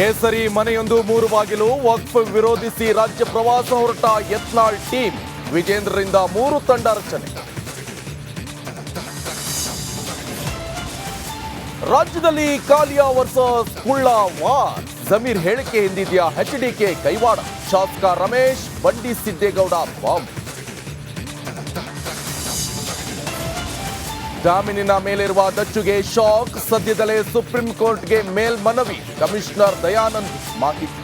ಕೇಸರಿ ಮನೆಯೊಂದು 3 ಬಾಗಿಲು ವಕ್ಫ್ ವಿರೋಧಿಸಿ ರಾಜ್ಯ ಪ್ರವಾಸ ಹೊರಟ ಯತ್ನಾಳ್ ಟೀಮ್. ವಿಜೇಂದ್ರರಿಂದ 3 ತಂಡ ರಚನೆ. ರಾಜ್ಯದಲ್ಲಿ ಕಾಲಿಯಾ ವರ್ಸಸ್ ಕುಳ್ಳ ವಾರ್. ಜಮೀರ್ ಹೇಳಿಕೆ ಹಿಂದಿದ್ಯಾ ಎಚ್ಡಿಕೆ ಕೈವಾಡ. ಶಾಸಕ ರಮೇಶ್ ಬಂಡಿ ಸಿದ್ದೇಗೌಡ ಬಾಂಬ್. ಜಾಮೀನಿನ ಮೇಲಿರುವ ದಚ್ಚುಗೆ ಶಾಕ್. ಸದ್ಯದಲ್ಲೇ ಸುಪ್ರೀಂ ಕೋರ್ಟ್ಗೆ ಮೇಲ್ಮನವಿ. ಕಮಿಷನರ್ ದಯಾನಂದ್ ಮಾಹಿತಿ.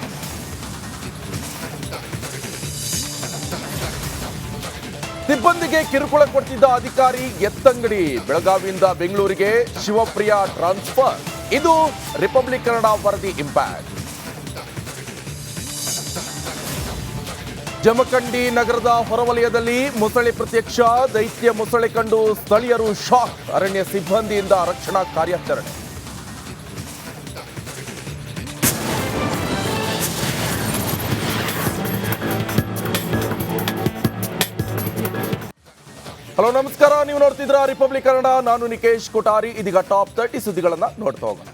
ಸಿಬ್ಬಂದಿಗೆ ಕಿರುಕುಳ ಕೊಡ್ತಿದ್ದ ಅಧಿಕಾರಿ ಎತ್ತಂಗಡಿ. ಬೆಳಗಾವಿಯಿಂದ ಬೆಂಗಳೂರಿಗೆ ಶಿವಪ್ರಿಯಾ ಟ್ರಾನ್ಸ್ಫರ್. ಇದು ರಿಪಬ್ಲಿಕ್ ಕನ್ನಡ ವರದಿ ಇಂಪ್ಯಾಕ್ಟ್. ಜಮಖಂಡಿ ನಗರದ ಹೊರವಲಯದಲ್ಲಿ ಮೊಸಳೆ ಪ್ರತ್ಯಕ್ಷ. ದೈತ್ಯ ಮೊಸಳೆ ಕಂಡು ಸ್ಥಳೀಯರು ಶಾಕ್. ಅರಣ್ಯ ಸಿಬ್ಬಂದಿಯಿಂದ ರಕ್ಷಣಾ ಕಾರ್ಯಾಚರಣೆ. ಹಲೋ ನಮಸ್ಕಾರ, ನೀವು ನೋಡ್ತಿದ್ರ ರಿಪಬ್ಲಿಕ್ ಕನ್ನಡ. ನಾನು ನಿಕೇಶ್ ಕೊಠಾರಿ. ಇದೀಗ ಟಾಪ್ 30 ಸುದ್ದಿಗಳನ್ನ ನೋಡ್ತಾ ಹೋಗೋಣ.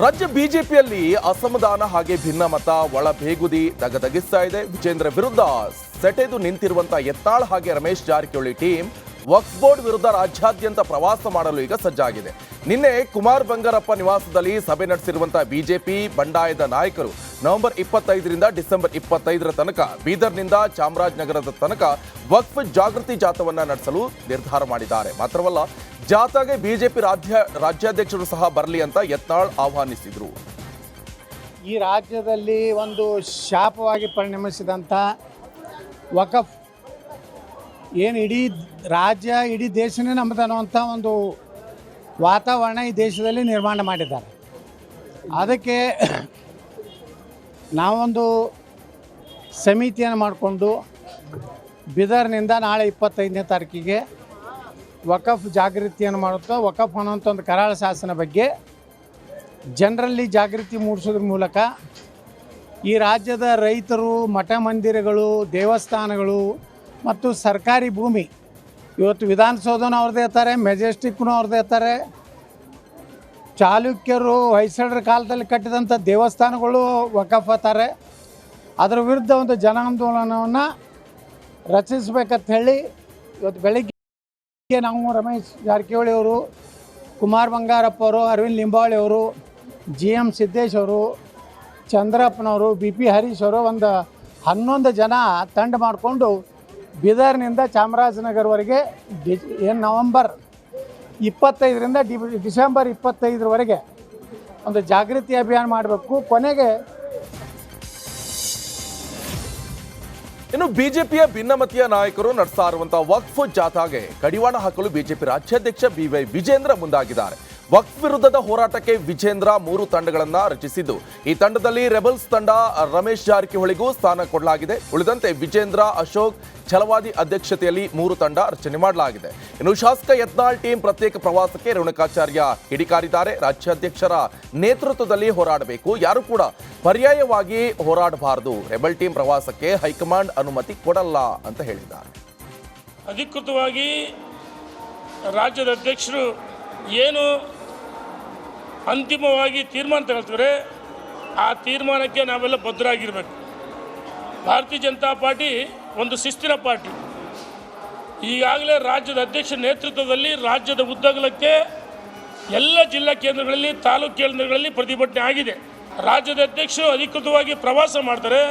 ರಾಜ್ಯ ಬಿಜೆಪಿಯಲ್ಲಿ ಅಸಮಾಧಾನ ಹಾಗೆ ಭಿನ್ನಮತ, ಒಳಬೇಗುದಿ ದಗದಗಿಸ್ತಾ ಇದೆ. ವಿಜೇಂದ್ರ ವಿರುದ್ಧ ಸೆಟೆದು ನಿಂತಿರುವಂತ ಯತ್ನಾಳ್ ಹಾಗೆ ರಮೇಶ್ ಜಾರಕಿಹೊಳಿ ಟೀಮ್ ವಕ್ಫ್ ಬೋರ್ಡ್ ವಿರುದ್ಧ ರಾಜ್ಯಾದ್ಯಂತ ಪ್ರವಾಸ ಮಾಡಲು ಈಗ ಸಜ್ಜಾಗಿದೆ. ನಿನ್ನೆ ಕುಮಾರ್ ಬಂಗಾರಪ್ಪ ನಿವಾಸದಲ್ಲಿ ಸಭೆ ನಡೆಸಿರುವಂತಹ ಬಿಜೆಪಿ ಬಂಡಾಯದ ನಾಯಕರು ನವೆಂಬರ್ 25ರಿಂದ ಡಿಸೆಂಬರ್ 25ರ ತನಕ ಬೀದರ್ನಿಂದ ಚಾಮರಾಜನಗರದ ತನಕ ವಕ್ಫ್ ಜಾಗೃತಿ ಜಾಥಾವನ್ನ ನಡೆಸಲು ನಿರ್ಧಾರ ಮಾಡಿದ್ದಾರೆ. ಮಾತ್ರವಲ್ಲ, ಜಾಥಾಗೆ ಬಿಜೆಪಿ ರಾಜ್ಯಾಧ್ಯಕ್ಷರು ಸಹ ಬರಲಿ ಅಂತ ಯತ್ನಾಳ್ ಆಹ್ವಾನಿಸಿದರು. ಈ ರಾಜ್ಯದಲ್ಲಿ ಒಂದು ಶಾಪವಾಗಿ ಪರಿಣಮಿಸಿದಂಥ ವಕಫ್ ಏನು ಇಡೀ ರಾಜ್ಯ ಇಡೀ ದೇಶನೇ ನಮ್ಮದು ಅನ್ನುವಂಥ ಒಂದು ವಾತಾವರಣ ಈ ದೇಶದಲ್ಲಿ ನಿರ್ಮಾಣ ಮಾಡಿದ್ದಾರೆ. ಅದಕ್ಕೆ ನಾವೊಂದು ಸಮಿತಿಯನ್ನು ಮಾಡಿಕೊಂಡು ಬೀದರ್ನಿಂದ ನಾಳೆ 25ನೇ ತಾರೀಕಿಗೆ ವಕಫ್ ಜಾಗೃತಿಯನ್ನು ಮಾಡುತ್ತಾ ವಕಫ್ ಅನ್ನುವಂಥ ಒಂದು ಕರಾಳ ಶಾಸನ ಬಗ್ಗೆ ಜನರಲ್ಲಿ ಜಾಗೃತಿ ಮೂಡಿಸೋದ್ರ ಮೂಲಕ ಈ ರಾಜ್ಯದ ರೈತರು, ಮಠ ಮಂದಿರಗಳು, ದೇವಸ್ಥಾನಗಳು ಮತ್ತು ಸರ್ಕಾರಿ ಭೂಮಿ, ಇವತ್ತು ವಿಧಾನಸೌಧನೂ ಅವ್ರದ್ದೇ ಇರ್ತಾರೆ, ಮೆಜೆಸ್ಟಿಕ್ನೂ ಅವ್ರದ್ದೇ ಇರ್ತಾರೆ, ಚಾಲುಕ್ಯರು ಹೊಯ್ಸಳರ ಕಾಲದಲ್ಲಿ ಕಟ್ಟಿದಂಥ ದೇವಸ್ಥಾನಗಳು ವಕಫ್ ಅತ್ತಾರೆ. ಅದರ ವಿರುದ್ಧ ಒಂದು ಜನಾಂದೋಲನವನ್ನು ರಚಿಸಬೇಕಂತ ಹೇಳಿ ಇವತ್ತು ಬೆಳಗ್ಗೆ ನಾವು ರಮೇಶ್ ಜಾರಕಿಹೊಳಿ ಅವರು, ಕುಮಾರ್ ಬಂಗಾರಪ್ಪ ಅವರು, ಅರವಿಂದ್ ಲಿಂಬಾವಳಿ ಅವರು, GM ಸಿದ್ದೇಶ್ ಅವರು, ಚಂದ್ರಪ್ಪನವರು, BP ಹರೀಶ್ ಅವರು ಒಂದು 11 ಜನ ತಂಡ ಮಾಡಿಕೊಂಡು ಬೀದರ್ನಿಂದ ಚಾಮರಾಜನಗರವರೆಗೆ ಏನು ನವೆಂಬರ್ 25ರಿಂದ ಡಿಸೆಂಬರ್ 25ರವರೆಗೆ ಒಂದು ಜಾಗೃತಿ ಅಭಿಯಾನ ಮಾಡಬೇಕು. ಕೊನೆಗೆ ಇನ್ನು ಬಿಜೆಪಿಯ ಭಿನ್ನಮತೀಯ ನಾಯಕರು ನಡೆಸ್ತಾ ಇರುವಂತಹ ವಕ್ಫ್ ಜಾಥಾಗೆ ಕಡಿವಾಣ ಹಾಕಲು ಬಿಜೆಪಿ ರಾಜ್ಯಾಧ್ಯಕ್ಷ BY ವಿಜೇಂದ್ರ ಮುಂದಾಗಿದ್ದಾರೆ. ವಕ್ಫ್ ವಿರುದ್ಧದ ಹೋರಾಟಕ್ಕೆ ವಿಜೇಂದ್ರ 3 ತಂಡಗಳನ್ನು ರಚಿಸಿದ್ದು, ಈ ತಂಡದಲ್ಲಿ ರೆಬಲ್ಸ್ ತಂಡ ರಮೇಶ್ ಜಾರಕಿಹೊಳಿಗೂ ಸ್ಥಾನ ಕೊಡಲಾಗಿದೆ. ಉಳಿದಂತೆ ವಿಜೇಂದ್ರ, ಅಶೋಕ್ ಛಲವಾದಿ ಅಧ್ಯಕ್ಷತೆಯಲ್ಲಿ 3 ತಂಡ ರಚನೆ ಮಾಡಲಾಗಿದೆ. ಇನ್ನು ಶಾಸಕ ಯತ್ನಾಳ್ ಟೀಮ್ ಪ್ರತ್ಯೇಕ ಪ್ರವಾಸಕ್ಕೆ ರೇಣುಕಾಚಾರ್ಯ ಹಿಡಿಕಾರಿದ್ದಾರೆ. ರಾಜ್ಯಾಧ್ಯಕ್ಷರ ನೇತೃತ್ವದಲ್ಲಿ ಹೋರಾಡಬೇಕು, ಯಾರು ಕೂಡ ಪರ್ಯಾಯವಾಗಿ ಹೋರಾಡಬಾರದು. ರೆಬಲ್ ಟೀಮ್ ಪ್ರವಾಸಕ್ಕೆ ಹೈಕಮಾಂಡ್ ಅನುಮತಿ ಕೊಡಲ್ಲ ಅಂತ ಹೇಳಿದ್ದಾರೆ. ಅಧಿಕೃತವಾಗಿ ರಾಜ್ಯದ ಅಧ್ಯಕ್ಷರು ಏನು ಅಂತಿಮವಾಗಿ ತೀರ್ಮಾನ ತಗೊಳ್ತಾರೆ ಆ ತೀರ್ಮಾನಕ್ಕೆ ನಾವೆಲ್ಲ ಬದ್ಧರಾಗಿರಬೇಕು. ಭಾರತೀಯ ಜನತಾ ಪಾರ್ಟಿ ಒಂದು ಶಿಸ್ತಿನ ಪಾರ್ಟಿ. ಈಗಾಗಲೇ ರಾಜ್ಯದ ಅಧ್ಯಕ್ಷರ ನೇತೃತ್ವದಲ್ಲಿ ರಾಜ್ಯದ ಉದ್ದಗಲಕ್ಕೆ ಎಲ್ಲ ಜಿಲ್ಲಾ ಕೇಂದ್ರಗಳಲ್ಲಿ, ತಾಲೂಕು ಕೇಂದ್ರಗಳಲ್ಲಿ ಪ್ರತಿಭಟನೆ ಆಗಿದೆ. ರಾಜ್ಯದ ಅಧ್ಯಕ್ಷರು ಅಧಿಕೃತವಾಗಿ ಪ್ರವಾಸ ಮಾಡ್ತಾರೆ.